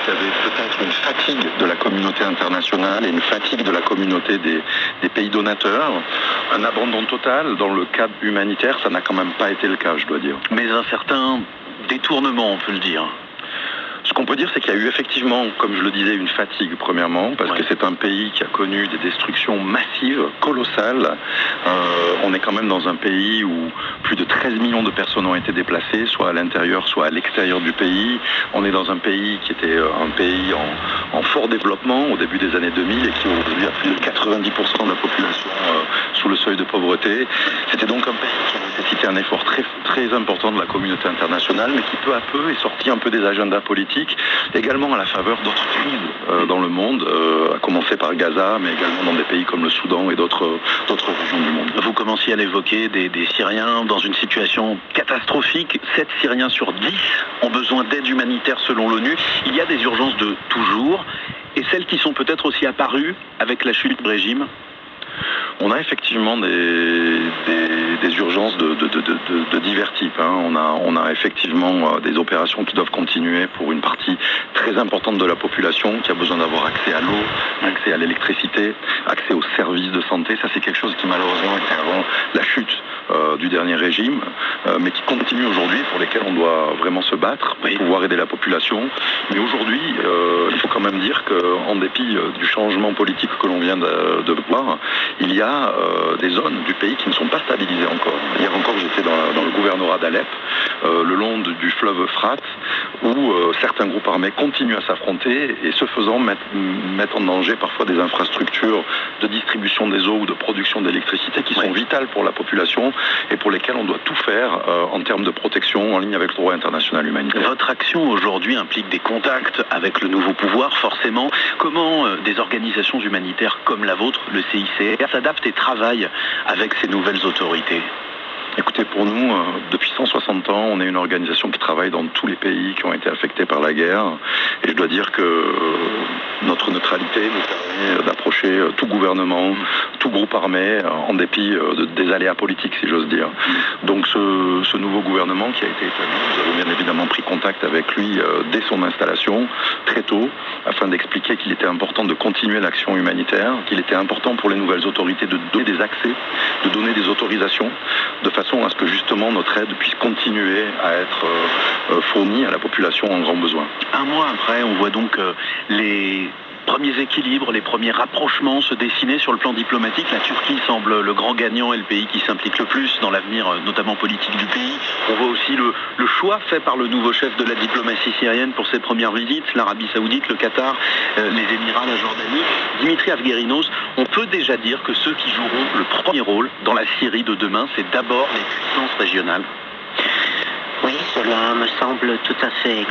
qu'il y avait peut-être une fatigue de la communauté internationale et une fatigue de la communauté des pays donateurs. Un abandon total dans le cadre humanitaire, ça n'a quand même pas été le cas, je dois dire. Mais un certain détournement, on peut le dire. Ce qu'on peut dire, c'est qu'il y a eu effectivement, comme je le disais, une fatigue, premièrement, parce que c'est un pays qui a connu des destructions massives, colossales. On est quand même dans un pays où plus de 13 millions de personnes ont été déplacées, soit à l'intérieur, soit à l'extérieur du pays. On est dans un pays qui était un pays en fort développement au début des années 2000 et qui aujourd'hui a plus de 90% de la population sous le seuil de pauvreté. C'était donc un pays qui a nécessité un effort très, très important de la communauté internationale, mais qui peu à peu est sorti un peu des agendas politiques, également à la faveur d'autres crises dans le monde, à commencer par Gaza, mais également dans des pays comme le Soudan et d'autres régions du monde. Vous commenciez à l'évoquer, des Syriens dans une situation catastrophique. 7 Syriens sur 10 ont besoin d'aide humanitaire selon l'ONU. Il y a des urgences de toujours, et celles qui sont peut-être aussi apparues avec la chute du régime. On a effectivement des urgences de divers types. On a effectivement des opérations qui doivent continuer pour une partie très importante de la population qui a besoin d'avoir accès à l'eau, accès à l'électricité, accès aux services de santé. Ça, c'est quelque chose qui malheureusement était avant la chute du dernier régime, mais qui continue aujourd'hui, pour lesquels on doit vraiment se battre pour pouvoir aider la population. Mais aujourd'hui, il faut quand même dire qu'en dépit du changement politique que l'on vient de voir, il y a des zones du pays qui ne sont pas stabilisées encore. Hier encore, j'étais dans le gouvernorat d'Alep, le long du fleuve Euphrate, où certains groupes armés continuent à s'affronter et ce faisant mettent en danger parfois des infrastructures de distribution des eaux ou de production d'électricité qui sont vitales pour la population et pour lesquelles on doit tout faire en termes de protection en ligne avec le droit international humanitaire. Votre action aujourd'hui implique des contacts avec le nouveau pouvoir, forcément. Comment des organisations humanitaires comme la vôtre, le CICR, s'adaptent et travaillent avec ces nouvelles autorités ? Écoutez, pour nous, depuis 160 ans, on est une organisation qui travaille dans tous les pays qui ont été affectés par la guerre. Et je dois dire que notre neutralité nous permet d'approcher tout gouvernement, tout groupe armé, en dépit des aléas politiques, si j'ose dire. Donc ce nouveau gouvernement qui a été établi, nous avons bien évidemment pris contact avec lui dès son installation, très tôt, afin d'expliquer qu'il était important de continuer l'action humanitaire, qu'il était important pour les nouvelles autorités de donner des accès, de donner des autorisations, de façon à ce que justement notre aide puisse continuer à être fournie à la population en grand besoin. Un mois après, on voit donc les premiers équilibres, les premiers rapprochements se dessiner sur le plan diplomatique. La Turquie semble le grand gagnant et le pays qui s'implique le plus dans l'avenir, notamment politique du pays. On voit aussi le choix fait par le nouveau chef de la diplomatie syrienne pour ses premières visites, l'Arabie Saoudite, le Qatar, les Émirats, la Jordanie. Dimitri Avgerinos, on peut déjà dire que ceux qui joueront le premier rôle dans la Syrie de demain, c'est d'abord les puissances régionales. Oui, cela me semble tout à fait